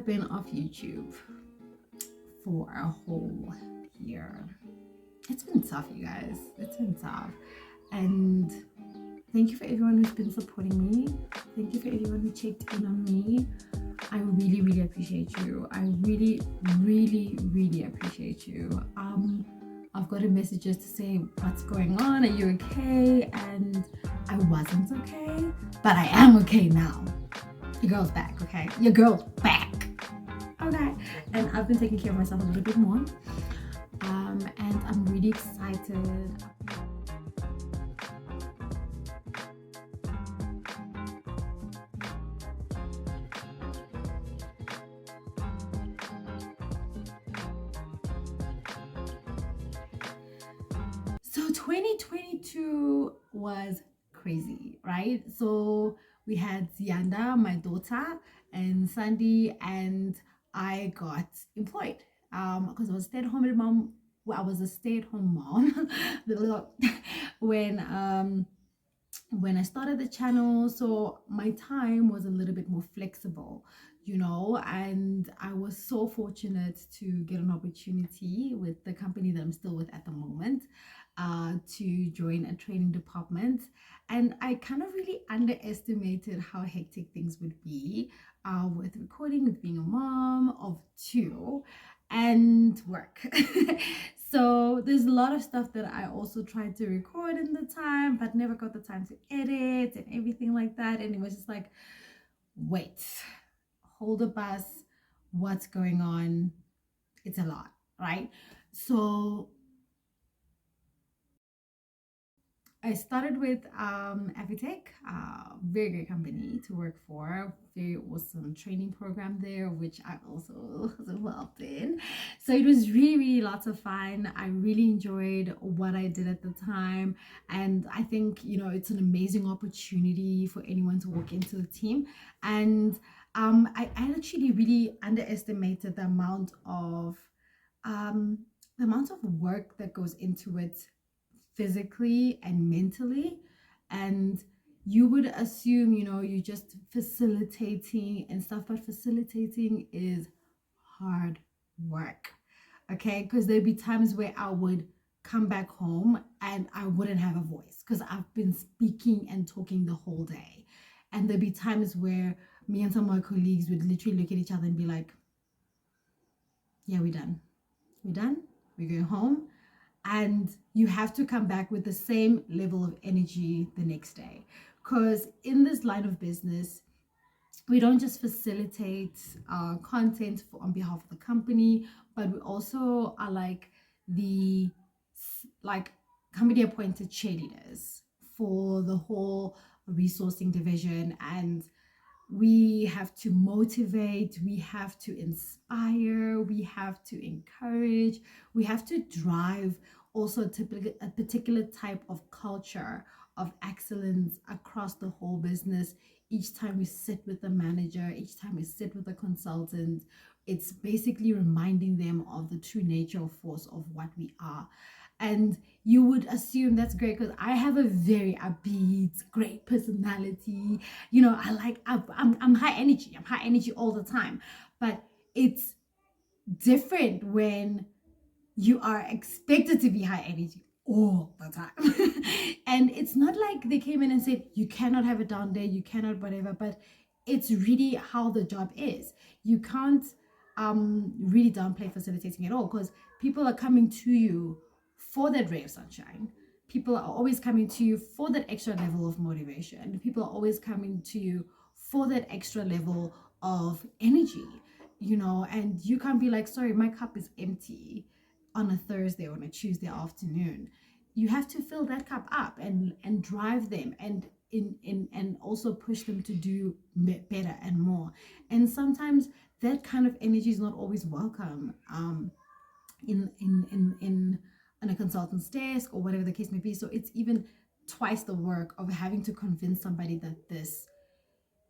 been off YouTube for a whole year. It's been tough, you guys. It's been tough. And thank you for everyone who's been supporting me. Thank you for everyone who checked in on me. I really, really appreciate you. I really, really, really appreciate you. I've gotten messages to say, what's going on? Are you okay? And I wasn't okay, but I am okay now. Your girl's back, okay? Your girl's back. Okay. And I've been taking care of myself a little bit more. And I'm really excited. So 2022 was crazy, right? So we had Zianda, my daughter, and Sandy, and I got employed because I was a stay-at-home mom. Well, I was a stay-at-home mom when I started the channel, so my time was a little bit more flexible, and I was so fortunate to get an opportunity with the company that I'm still with at the moment, to join a training department. And I kind of really underestimated how hectic things would be with recording, with being a mom of two and work. So there's a lot of stuff that I also tried to record in the time, but never got the time to edit and everything like that. And it was just like, wait, hold the bus, what's going on? It's a lot, right? So I started with Avitech, very great company to work for, very awesome training program there, which I also was involved in. So it was really, really lots of fun. I really enjoyed what I did at the time. And I think, it's an amazing opportunity for anyone to walk into the team. And I actually really underestimated the amount of work that goes into it physically and mentally. And you would assume, you're just facilitating and stuff, but facilitating is hard work. Okay, because there'd be times where I would come back home and I wouldn't have a voice because I've been speaking and talking the whole day. And there'd be times where me and some of my colleagues would literally look at each other and be like, yeah, we're done, we're going home. And you have to come back with the same level of energy the next day, because in this line of business, we don't just facilitate content on behalf of the company, but we also are like the company appointed cheerleaders for the whole resourcing division. And we have to motivate, we have to inspire, we have to encourage, we have to drive also a particular type of culture of excellence across the whole business. Each time we sit with the manager, each time we sit with the consultant, it's basically reminding them of the true nature of force of what we are. And you would assume that's great because I have a very upbeat, great personality. I'm high energy. I'm high energy all the time. But it's different when you are expected to be high energy all the time. And it's not like they came in and said, you cannot have a down day, you cannot whatever, but it's really how the job is. You can't really downplay facilitating at all, because people are coming to you for that ray of sunshine. People are always coming to you for that extra level of motivation. People are always coming to you for that extra level of energy, and you can't be like, sorry, my cup is empty on a Thursday or on a Tuesday afternoon. You have to fill that cup up and drive them and and also push them to do better and more. And sometimes that kind of energy is not always welcome in a consultant's desk or whatever the case may be. So it's even twice the work of having to convince somebody that this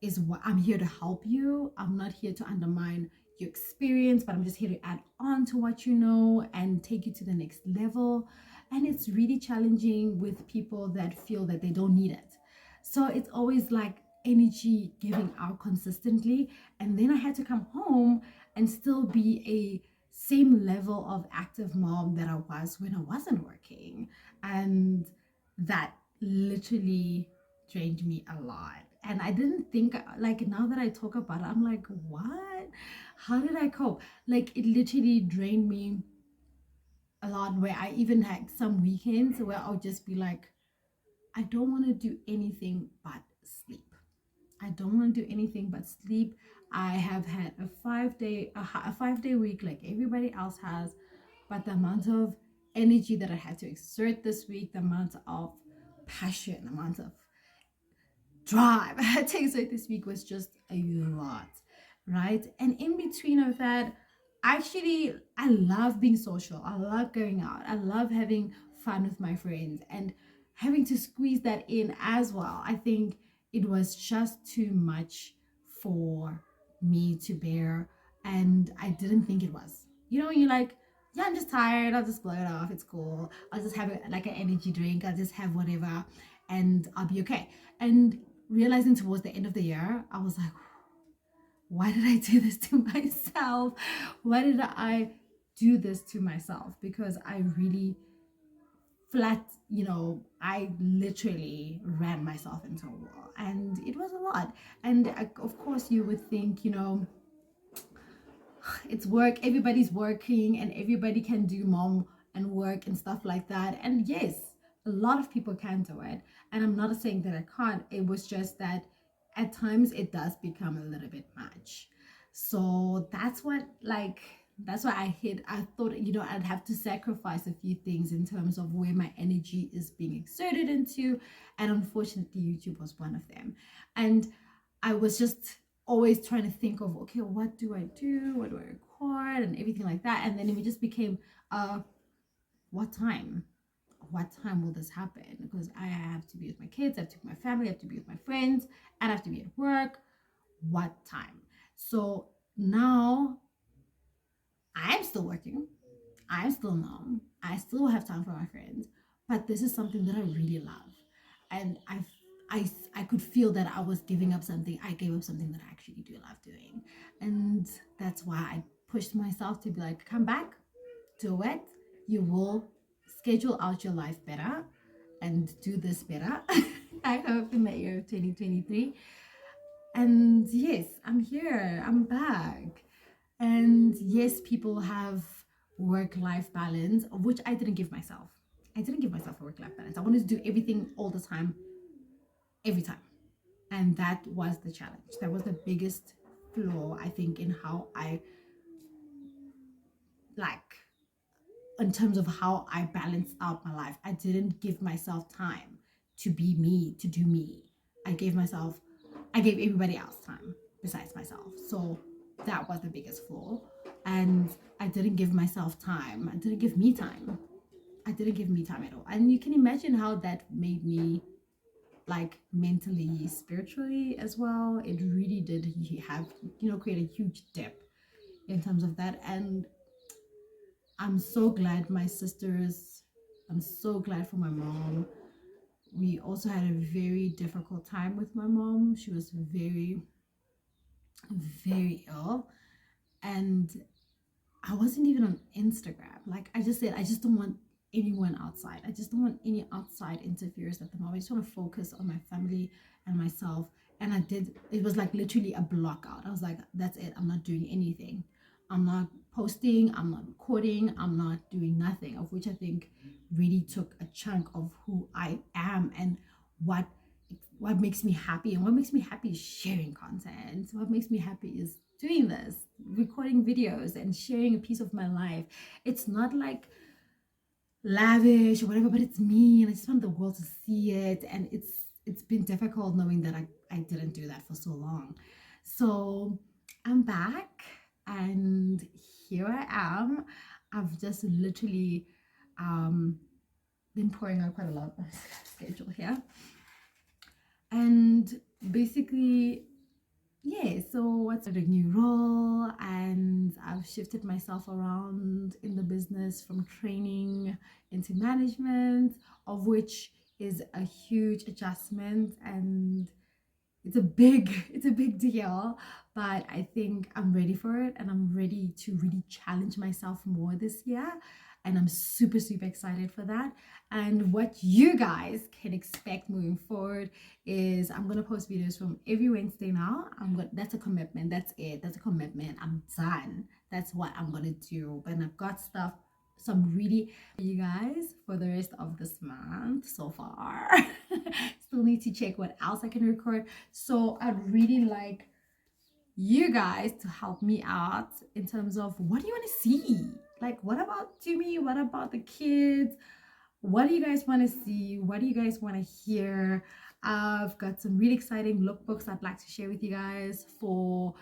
is what I'm here to help you. I'm not here to undermine your experience, but I'm just here to add on to what you know and take you to the next level. And it's really challenging with people that feel that they don't need it. So it's always like energy giving out consistently. And then I had to come home and still be a same level of active mom that I was when I wasn't working. And that literally drained me a lot. And I didn't think, like, now that I talk about it, I'm like, what? How did I cope? Like, it literally drained me a lot, where I even had some weekends where I'll just be like, I don't want to do anything but sleep. I don't want to do anything but sleep. I have had a 5 day week like everybody else has, but the amount of energy that I had to exert this week, the amount of passion, the amount of drive I had to exert this week was just a lot, right? And in between of that, actually, I love being social. I love going out. I love having fun with my friends, and having to squeeze that in as well. I think it was just too much for me to bear, and I didn't think it was. You know, you're like, yeah, I'm just tired. I'll just blow it off. It's cool. I'll just have like an energy drink. I'll just have whatever, and I'll be okay. And realizing towards the end of the year, I was like, why did I do this to myself? Why did I do this to myself? Because I really I literally ran myself into a wall, and it was a lot. And of course, you would think, it's work, everybody's working, and everybody can do mom and work and stuff like that. And yes, a lot of people can do it, and I'm not saying that I can't. It was just that at times it does become a little bit much. So that's why I thought, I'd have to sacrifice a few things in terms of where my energy is being exerted into, and unfortunately YouTube was one of them. And I was just always trying to think of, okay, what do I do? What do I record? And everything like that. And then it just became, what time? What time will this happen? Because I have to be with my kids, I have to be with my family, I have to be with my friends, and I have to be at work. What time? So now I'm still working. I'm still mom. I still have time for my friends. But this is something that I really love. And I could feel that I was giving up something. I gave up something that I actually do love doing. And that's why I pushed myself to be like, come back, do it. You will schedule out your life better and do this better. I hope in the year of 2023. And yes, I'm here. I'm back. And yes, people have work-life balance, of which I didn't give myself. I didn't give myself a work-life balance. I wanted to do everything all the time, every time. And that was the challenge. That was the biggest flaw, I think, in how I like in terms of how I balanced out my life. I didn't give myself time to be me, to do me. I gave everybody else time besides myself. So that was the biggest flaw. And I didn't give myself time. I didn't give me time. I didn't give me time at all. And you can imagine how that made me, like, mentally, spiritually as well. It really did have, create a huge dip in terms of that. And I'm so glad I'm so glad for my mom. We also had a very difficult time with my mom. She was very, very ill. And I wasn't even on Instagram. Like I just said, I just don't want anyone outside. I just don't want any outside interference at the moment. I just want to focus on my family and myself. And it was like literally a block out. I was like, that's it. I'm not doing anything. I'm not posting. I'm not recording. I'm not doing nothing, of which I think really took a chunk of who I am and what makes me happy. And what makes me happy is sharing content. What makes me happy is doing this, recording videos and sharing a piece of my life. It's not like lavish or whatever, but it's me, and I just want the world to see it. And it's been difficult knowing that I didn't do that for so long. So I'm back, and here I am. I've just literally been pouring out quite a lot of schedule here. And basically, yeah, so what's a new role, and I've shifted myself around in the business from training into management, of which is a huge adjustment, and it's a big deal, but I think I'm ready for it, and I'm ready to really challenge myself more this year, and I'm super excited for that. And what you guys can expect moving forward is I'm gonna post videos from every Wednesday now. That's a commitment. That's it. That's a commitment. I'm done. That's what I'm gonna do. But I've got stuff, some really you guys for the rest of this month so far. Still need to check what else I can record. So I'd really like you guys to help me out in terms of what do you want to see? Like, what about Jimmy? What about the kids? What do you guys want to see? What do you guys want to hear? I've got some really exciting lookbooks I'd like to share with you guys for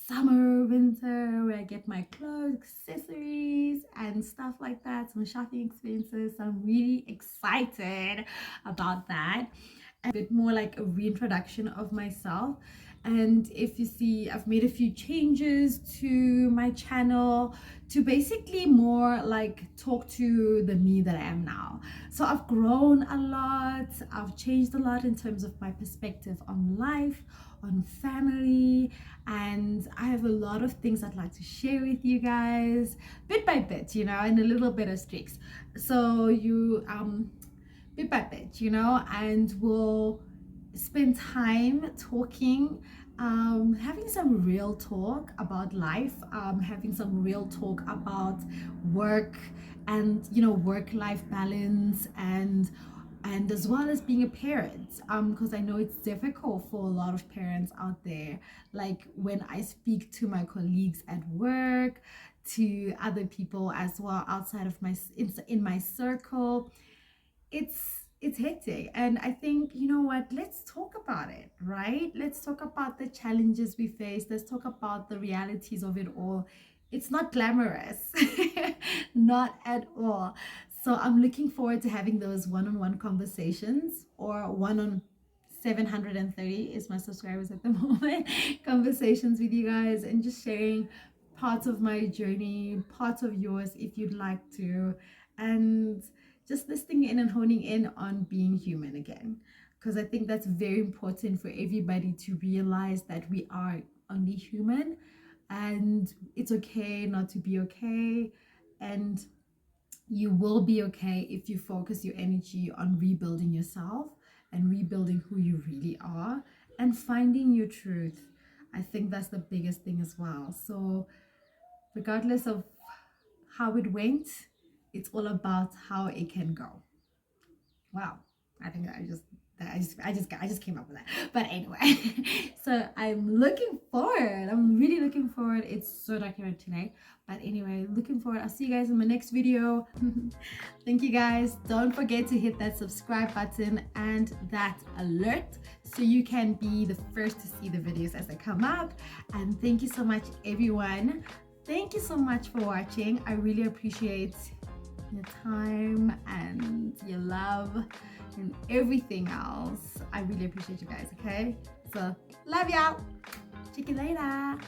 summer, winter, where I get my clothes, accessories, and stuff like that. Some shopping experiences. I'm really excited about that. A bit more like a reintroduction of myself. And if you see, I've made a few changes to my channel to basically more like talk to the me that I am now. So I've grown a lot, I've changed a lot in terms of my perspective on life, on family, and I have a lot of things I'd like to share with you guys bit by bit, you know, in a little bit of streaks. So you bit by bit, you know, and we'll spend time talking, having some real talk about life, having some real talk about work and, you know, work-life balance, and as well as being a parent, because I know it's difficult for a lot of parents out there. Like when I speak to my colleagues at work, to other people as well outside of in my circle, it's hectic. And I think, you know what, let's talk about it, right? Let's talk about the challenges we face. Let's talk about the realities of it all. It's not glamorous. Not at all. So I'm looking forward to having those one-on-one conversations, or one on 730 is my subscribers at the moment, conversations with you guys, and just sharing parts of my journey, parts of yours if you'd like to, and just listening in and honing in on being human again, because I think that's very important for everybody to realize that we are only human, and it's okay not to be okay, and you will be okay if you focus your energy on rebuilding yourself and rebuilding who you really are and finding your truth. I think that's the biggest thing as well. So regardless of how it went, it's all about how it can go. Wow, I think I just came up with that. But anyway, so I'm really looking forward. It's so dark here today, but anyway, looking forward. I'll see you guys in my next video. Thank you guys. Don't forget to hit that subscribe button and that alert so you can be the first to see the videos as they come up. And thank you so much, everyone. Thank you so much for watching. I really appreciate your time and your love and everything else. I really appreciate you guys, okay? So love y'all. Check you later.